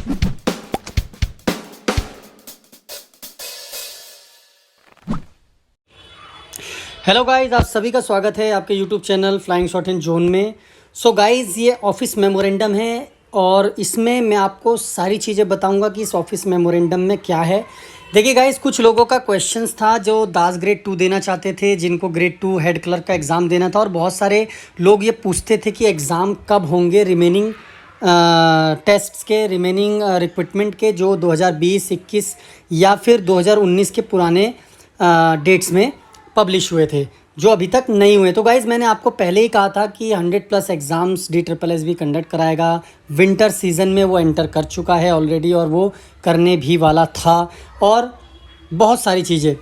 Hello guys, आप सभी का स्वागत है आपके YouTube channel flying shot in zone में। सो गाइस, ये ऑफिस मेमोरेंडम है और इसमें मैं आपको सारी चीज़ें बताऊंगा कि इस ऑफिस मेमोरेंडम में क्या है। देखिए गाइस, कुछ लोगों का क्वेश्चंस था जो दास ग्रेड 2 देना चाहते थे, जिनको ग्रेड 2 हेड क्लर्क का एग्ज़ाम देना था, और बहुत सारे लोग ये पूछते थे कि एग्ज़ाम कब होंगे रिमेनिंग टेस्ट्स के, रिमेनिंग रिक्रूटमेंट के, जो 2020, 21 या फिर 2019 के पुराने डेट्स में पब्लिश हुए थे, जो अभी तक नहीं हुए। तो गाइज़, मैंने आपको पहले ही कहा था कि 100+ एग्ज़ाम्स DSSS कंडक्ट कराएगा। विंटर सीज़न में वो एंटर कर चुका है ऑलरेडी, और वो करने भी वाला था, और बहुत सारी चीज़ें।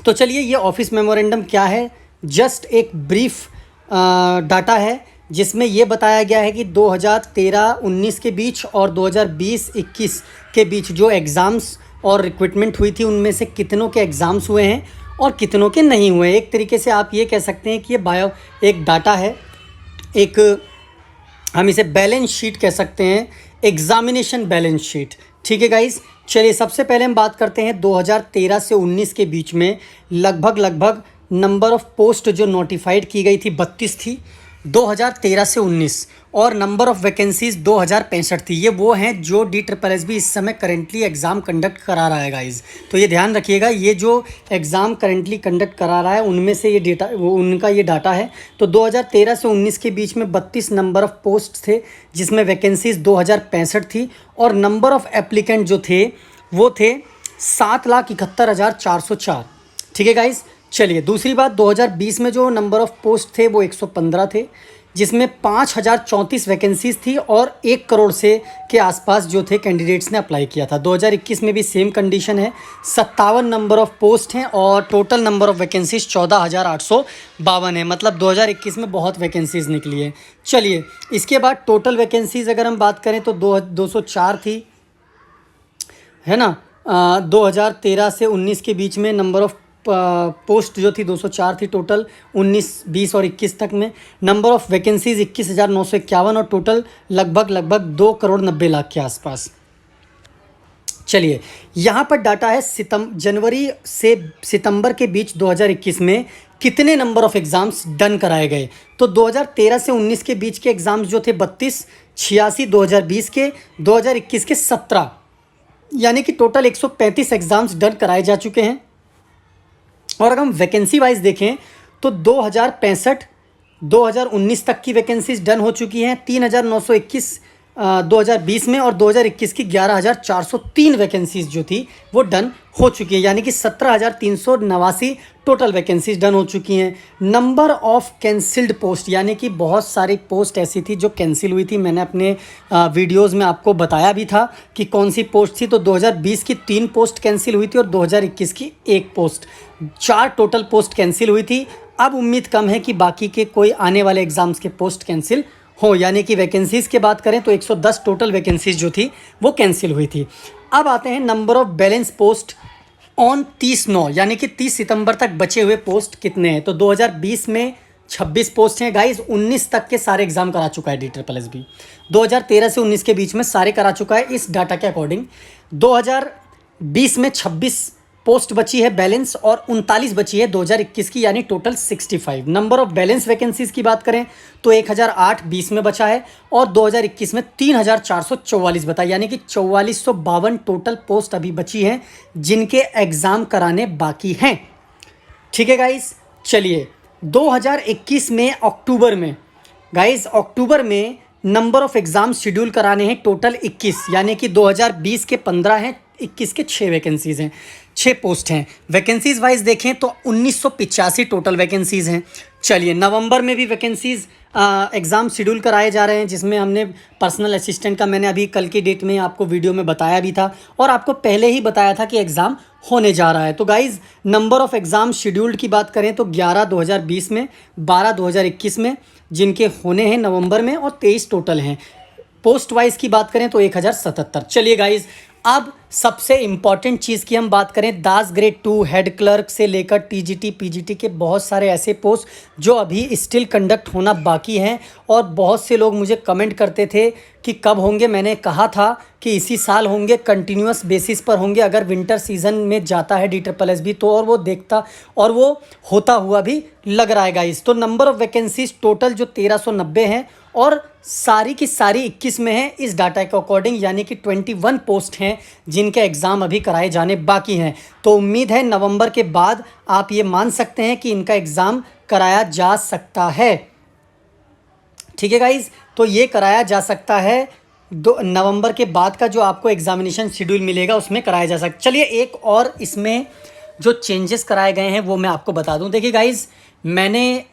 तो चलिए, ये ऑफिस मेमोरेंडम क्या है, जस्ट एक ब्रीफ डाटा है जिसमें ये बताया गया है कि 2013-19 के बीच और 2020-21 के बीच जो एग्ज़ाम्स और रिक्रूटमेंट हुई थी, उनमें से कितनों के एग्ज़ाम्स हुए हैं और कितनों के नहीं हुए। एक तरीके से आप ये कह सकते हैं कि ये एक डाटा है, एक हम इसे बैलेंस शीट कह सकते हैं, एग्ज़ामिनेशन बैलेंस शीट। ठीक है गाइस, चलिए सबसे पहले हम बात करते हैं 2013 से 19 के बीच में लगभग नंबर ऑफ़ पोस्ट जो नोटिफाइड की गई थी 32 थी 2013 से 19, और नंबर ऑफ़ वैकेंसीज़ 2065 थी। ये वो हैं जो DSSS इस समय करेंटली एग्ज़ाम कंडक्ट करा रहा है गाइज़। तो ये ध्यान रखिएगा, ये जो एग्ज़ाम करेंटली कंडक्ट करा रहा है उनमें से ये डेटा, वो उनका ये डाटा है। तो 2013 से 19 के बीच में 32 नंबर ऑफ़ पोस्ट थे, जिसमें वैकेंसीज़ 2065 थी, और नंबर ऑफ़ एप्लीकेंट जो थे वो थे 7,71,404। ठीक है गाइज़। चलिए दूसरी बात, 2020 में जो नंबर ऑफ़ पोस्ट थे वो 115 थे, जिसमें 5,034 वैकेंसीज़ थी, और 1 करोड़ से के आसपास जो थे कैंडिडेट्स ने अप्लाई किया था। 2021 में भी सेम कंडीशन है, 57 नंबर ऑफ़ पोस्ट हैं और टोटल नंबर ऑफ़ वैकेंसीज़ 14,852 है। मतलब 2021 में बहुत वैकेंसीज़ निकली है। चलिए, इसके बाद टोटल वैकेंसीज़ अगर हम बात करें तो 204 थी, है ना। 2013 से 19 के बीच में नंबर ऑफ़ पोस्ट जो थी 204 थी टोटल, 19, 20 और 21 तक में। नंबर ऑफ़ वैकेंसीज़ 21,951, और टोटल लगभग 2 करोड़ 90 लाख के आसपास। चलिए, यहाँ पर डाटा है जनवरी से सितंबर के बीच 2021 में कितने नंबर ऑफ़ एग्ज़ाम्स डन कराए गए। तो 2013 से 19 के बीच के एग्ज़ाम्स जो थे 32, 86 2020 के, 2021 के 17, यानी कि टोटल 135 एग्ज़ाम्स डन कराए जा चुके हैं। और अगर हम वैकेंसी वाइज देखें तो 2065 2019 तक की वैकेंसीज डन हो चुकी हैं, 3,921 2020 में, और 2021 की 11,403 वैकेंसीज जो थी वो डन हो चुकी है, यानी कि 17,389 टोटल वैकेंसीज डन हो चुकी हैं। नंबर ऑफ़ कैंसिल्ड पोस्ट, यानी कि बहुत सारी पोस्ट ऐसी थी जो कैंसिल हुई थी। मैंने अपने वीडियोज़ में आपको बताया भी था कि कौन सी पोस्ट थी। तो 2020 की 3 पोस्ट कैंसिल हुई थी और 2021 की 1 पोस्ट, 4 टोटल पोस्ट कैंसिल हुई थी। अब उम्मीद कम है कि बाकी के कोई आने वाले एग्ज़ाम्स के पोस्ट कैंसिल हो, यानी कि वैकेंसीज़ की बात करें तो 110 टोटल वैकेंसीज़ जो थी वो कैंसिल हुई थी। अब आते हैं number of balance post on 30/9, यानी कि 30 सितंबर तक बचे हुए पोस्ट कितने हैं। तो 2020 में 26 पोस्ट हैं गाइज। 19 तक के सारे एग्ज़ाम करा चुका है DSSS भी, 2013 से 19 के बीच में सारे करा चुका है इस डाटा के अकॉर्डिंग। 2020 में 26 पोस्ट बची है बैलेंस, और 39 बची है 2021 की, यानी total 65। Number of balance vacancies की बात करें तो 1,008 20 में बचा है, और 2021 में 3,444 बता, यानी कि 4,452 टोटल पोस्ट अभी बची हैं जिनके एग्ज़ाम कराने बाकी हैं। ठीक है गाइस। चलिए, 2021 में अक्टूबर में गाइस, अक्टूबर में नंबर ऑफ़ एग्ज़ाम शेड्यूल कराने हैं टोटल 21, यानी कि 2020 के 15 हैं, 21 के 6 वैकेंसीज़ हैं, 6 पोस्ट हैं। वैकेंसीज़ वाइज देखें तो 1985 टोटल वैकेंसीज़ हैं। चलिए, नवंबर में भी वैकेंसीज़ एग्ज़ाम शेड्यूल कराए जा रहे हैं, जिसमें हमने पर्सनल असिस्टेंट का मैंने अभी कल की डेट में आपको वीडियो में बताया भी था, और आपको पहले ही बताया था कि एग्ज़ाम होने जा रहा है। तो guys, number of exam scheduled की बात करें तो 11 2020 में, 12 2021 में, जिनके होने हैं नवंबर में, और 23 टोटल हैं। पोस्ट वाइज की बात करें तो 1,077। चलिए गाइज़, अब सबसे इम्पॉर्टेंट चीज़ की हम बात करें, दास ग्रेड 2 हेड क्लर्क से लेकर टीजीटी पीजीटी के बहुत सारे ऐसे पोस्ट जो अभी स्टिल कंडक्ट होना बाकी हैं। और बहुत से लोग मुझे कमेंट करते थे कि कब होंगे। मैंने कहा था कि इसी साल होंगे, कंटिन्यूस बेसिस पर होंगे। अगर विंटर सीजन में जाता है DSSB तो और वो देखता और वो होता हुआ भी लग रहा है गाइस। तो नंबर ऑफ़ वैकेंसीज टोटल जो 1390 हैं और सारी की सारी 21 में है इस डाटा के अकॉर्डिंग, यानी कि 21 पोस्ट हैं जिनके एग्ज़ाम अभी कराए जाने बाकी हैं। तो उम्मीद है नवंबर के बाद आप ये मान सकते हैं कि इनका एग्ज़ाम कराया जा सकता है। ठीक है गाइज़, तो ये कराया जा सकता है। नवंबर के बाद का जो आपको एग्जामिनेशन शेड्यूल मिलेगा उसमें कराया जा सकता। चलिए एक और इसमें जो चेंजेस कराए गए हैं वो मैं आपको बता दूं। देखिए गाइज़, मैंने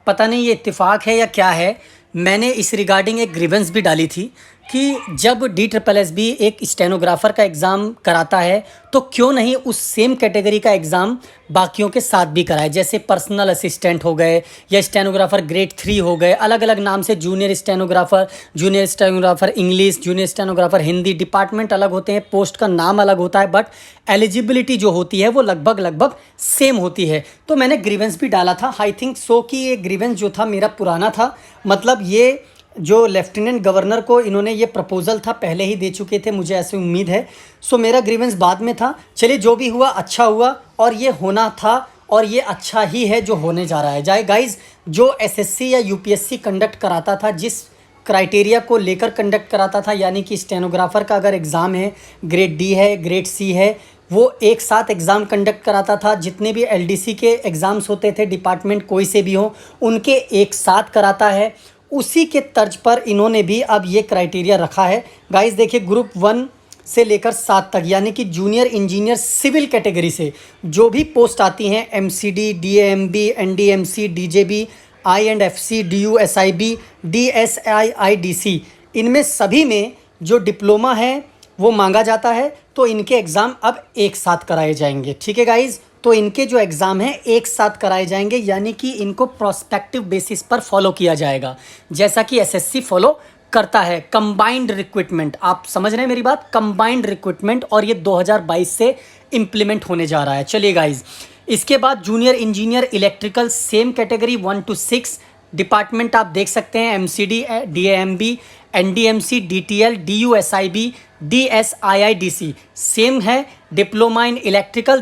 पता नहीं ये इत्तेफाक है या क्या है, मैंने इस रिगार्डिंग एक ग्रीवेंस भी डाली थी कि जब DSSB एक स्टेनोग्राफ़र का एग्ज़ाम कराता है तो क्यों नहीं उस सेम कैटेगरी का एग्ज़ाम बाकियों के साथ भी कराए। जैसे पर्सनल असिस्टेंट हो गए या स्टेनोग्राफ़र ग्रेड 3 हो गए, अलग अलग नाम से junior stenographer English, junior stenographer Hindi, department अलग होते हैं, पोस्ट का नाम अलग होता है, बट एलिजिबिलिटी जो होती है वो लगभग सेम होती है। तो मैंने ग्रीवेंस भी डाला था। आई थिंक सो कि ये ग्रीवेंस जो था मेरा पुराना था, मतलब ये जो लेफ्टिनेंट गवर्नर को इन्होंने ये प्रपोज़ल था पहले ही दे चुके थे, मुझे ऐसी उम्मीद है। सो मेरा ग्रीवेंस बाद में था। चलिए जो भी हुआ अच्छा हुआ और ये होना था और ये अच्छा ही है जो होने जा रहा है। जाए गाइज़, जो एसएससी या यूपीएससी कंडक्ट कराता था, जिस क्राइटेरिया को लेकर कंडक्ट कराता था, यानी कि स्टेनोग्राफ़र का अगर एग्ज़ाम है, ग्रेड डी है, ग्रेड सी है, वो एक साथ एग्ज़ाम कंडक्ट कराता था। जितने भी एलडीसी के एग्ज़ाम्स होते थे, डिपार्टमेंट कोई से भी हो, उनके एक साथ कराता है। उसी के तर्ज पर इन्होंने भी अब ये क्राइटेरिया रखा है। गाइस देखिए, ग्रुप 1 से लेकर 7 तक, यानी कि जूनियर इंजीनियर सिविल कैटेगरी से जो भी पोस्ट आती हैं, MCD, DAMB, NDMC, DJB, I and FC, DUSIB, DSIIDC, इनमें सभी में जो डिप्लोमा है वो मांगा जाता है। तो इनके एग्ज़ाम अब एक साथ कराए जाएंगे। ठीक है गाइज़, तो इनके जो एग्ज़ाम हैं एक साथ कराए जाएंगे, यानी कि इनको प्रोस्पेक्टिव बेसिस पर फॉलो किया जाएगा, जैसा कि एसएससी फॉलो करता है। कंबाइंड रिक्रूटमेंट, आप समझ रहे हैं मेरी बात, कंबाइंड रिक्रूटमेंट, और ये 2022 से इम्प्लीमेंट होने जा रहा है। चलिए गाइज़, इसके बाद junior engineer electrical same category 1 to 6 department आप देख सकते हैं, MCD, DAMB, NDMC, DTL, DUSIB, DSIIDC same है। Diploma in electrical,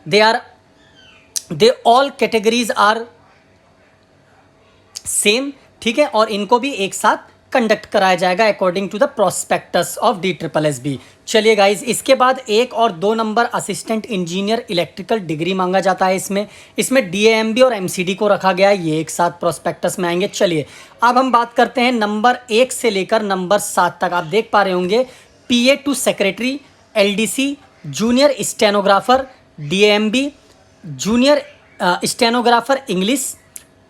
they all categories are same. ठीक है, और इनको भी एक साथ कंडक्ट कराया जाएगा according to the prospectus of DSSB। चलिए गाइज, इसके बाद 1 और 2 number assistant engineer electrical degree मांगा जाता है। इसमें डीएएमबी और एमसीडी को रखा गया है, ये एक साथ प्रोस्पेक्टस में आएंगे। चलिए अब हम बात करते हैं नंबर 1 से लेकर नंबर 7 तक। आप देख पा रहे होंगे, PA to secretary, LDC, junior stenographer, DAMB, junior stenographer English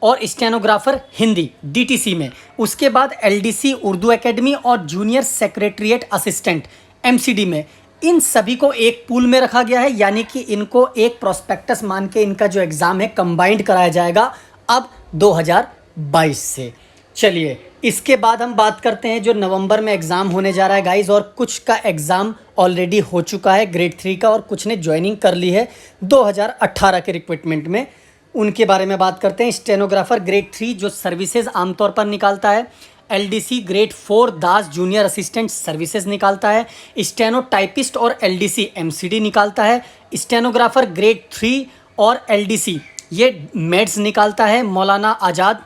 और स्टेनोग्राफर हिंदी डीटीसी में। उसके बाद एलडीसी उर्दू एकेडमी और जूनियर सेक्रेटरीट असिस्टेंट एमसीडी में। इन सभी को एक पूल में रखा गया है, यानी कि इनको एक प्रोस्पेक्टस मान के इनका जो एग्ज़ाम है कंबाइंड कराया जाएगा अब 2022 से। चलिए इसके बाद हम बात करते हैं जो नवंबर में एग्ज़ाम होने जा रहा है गाइज़, और कुछ का एग्ज़ाम ऑलरेडी हो चुका है ग्रेड 3 का, और कुछ ने ज्वाइनिंग कर ली है 2018 के रिक्रूटमेंट में। उनके बारे में बात करते हैं। स्टेनोग्राफर ग्रेड 3 जो सर्विसेज आमतौर पर निकालता है, एलडीसी ग्रेड 4 दास जूनियर असिस्टेंट सर्विसेज निकालता है, स्टेनो टाइपिस्ट और एलडीसी एमसीडी निकालता है, स्टेनोग्राफर ग्रेड 3 और एलडीसी ये मेड्स निकालता है, मौलाना आज़ाद,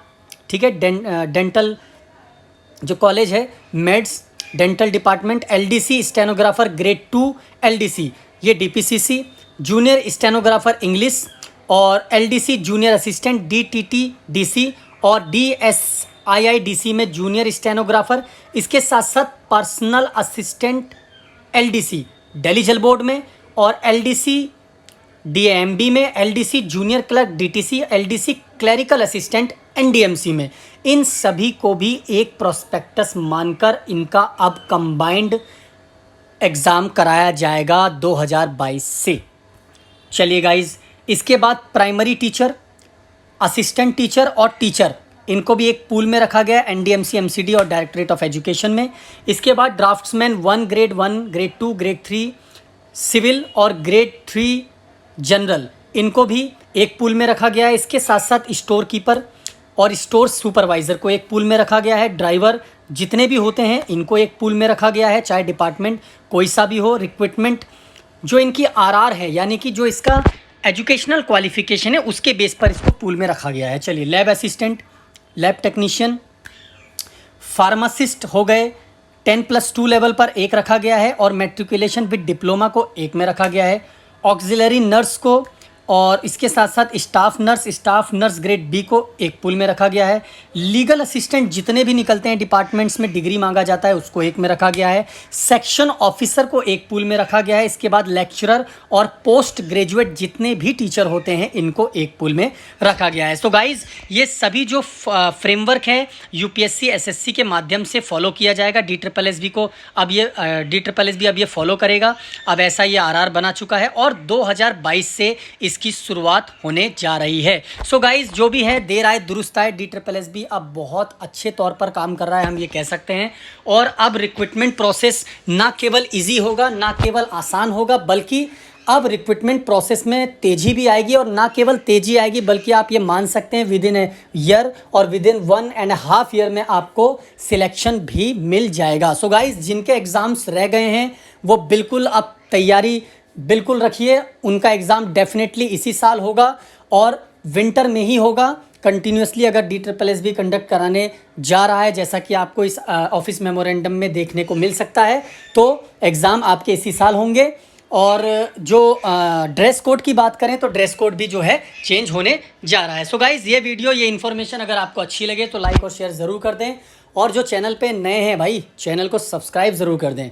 ठीक है, डेंटल जो कॉलेज है, MAIDS dental department, LDC stenographer grade 2 LDC ये डीपीसीसी, जूनियर स्टेनोग्राफर इंग्लिश और एलडीसी जूनियर असिस्टेंट डीटीटीडीसी और डीएसआईआईडीसी में जूनियर स्टेनोग्राफर। इसके साथ साथ पर्सनल असिस्टेंट एलडीसी दिल्ली जल बोर्ड में और एलडीसी डीएमबी में, LDC junior clerk DTC, LDC clerical assistant NDMC में। इन सभी को भी एक प्रोस्पेक्टस मानकर इनका अब कंबाइंड एग्ज़ाम कराया जाएगा 2022 से। चलिए गाइज़, इसके बाद प्राइमरी टीचर, असिस्टेंट टीचर और टीचर इनको भी एक पूल में रखा गया है एनडीएमसी एमसीडी और डायरेक्टरेट ऑफ एजुकेशन में। इसके बाद draughtsman 1 grade 1 grade 2 grade 3 civil और ग्रेड 3 जनरल, इनको भी एक पूल में रखा गया है। इसके साथ साथ स्टोर कीपर और स्टोर सुपरवाइज़र को एक पूल में रखा गया है। ड्राइवर जितने भी होते हैं इनको एक पूल में रखा गया है, चाहे डिपार्टमेंट कोई सा भी हो। रिक्रूटमेंट जो इनकी आरआर है, यानी कि जो इसका एजुकेशनल क्वालिफिकेशन है उसके बेस पर इसको पूल में रखा गया है। चलिए, lab assistant, lab technician, pharmacist हो गए, 10+2 लेवल पर एक रखा गया है और मैट्रिकुलेशन विद डिप्लोमा को एक में रखा गया है। ऑक्सिलरी नर्स को और इसके साथ साथ स्टाफ नर्स ग्रेड बी को एक पूल में रखा गया है। लीगल असिस्टेंट जितने भी निकलते हैं डिपार्टमेंट्स में डिग्री मांगा जाता है उसको एक में रखा गया है। सेक्शन ऑफिसर को एक पूल में रखा गया है। इसके बाद लेक्चरर और पोस्ट ग्रेजुएट जितने भी टीचर होते हैं इनको एक पूल में रखा गया है। सो गाइज, ये सभी जो फ्रेमवर्क है यूपीएससी एसएससी के माध्यम से फॉलो किया जाएगा। DSSB को अब ये DSSB अब ये फॉलो करेगा। अब ऐसा ये आरआर बना चुका है और 2022 से की शुरुआत होने जा रही है। सो गाइज, जो भी है देर आए दुरुस्त आए, DSSB अब बहुत अच्छे तौर पर काम कर रहा है, हम ये कह सकते हैं। और अब रिक्रूटमेंट प्रोसेस ना केवल इजी होगा, ना केवल आसान होगा, बल्कि अब रिक्रूटमेंट प्रोसेस में तेज़ी भी आएगी। और ना केवल तेज़ी आएगी बल्कि आप ये मान सकते हैं विद इन ए ईयर और विद इन 1.5 ईयर में आपको सिलेक्शन भी मिल जाएगा। सो गाइज, जिनके एग्ज़ाम्स रह गए हैं वो बिल्कुल अब तैयारी बिल्कुल रखिए। उनका एग्ज़ाम डेफिनेटली इसी साल होगा और विंटर में ही होगा कंटिन्यूसली। अगर DSSB कंडक्ट कराने जा रहा है, जैसा कि आपको इस ऑफिस मेमोरेंडम में देखने को मिल सकता है, तो एग्ज़ाम आपके इसी साल होंगे। और जो ड्रेस कोड की बात करें तो ड्रेस कोड भी जो है चेंज होने जा रहा है। सो गाइज़, ये वीडियो, ये इन्फॉर्मेशन अगर आपको अच्छी लगे तो लाइक और शेयर ज़रूर कर दें। और जो चैनल पे नए हैं भाई, चैनल को सब्सक्राइब ज़रूर कर दें।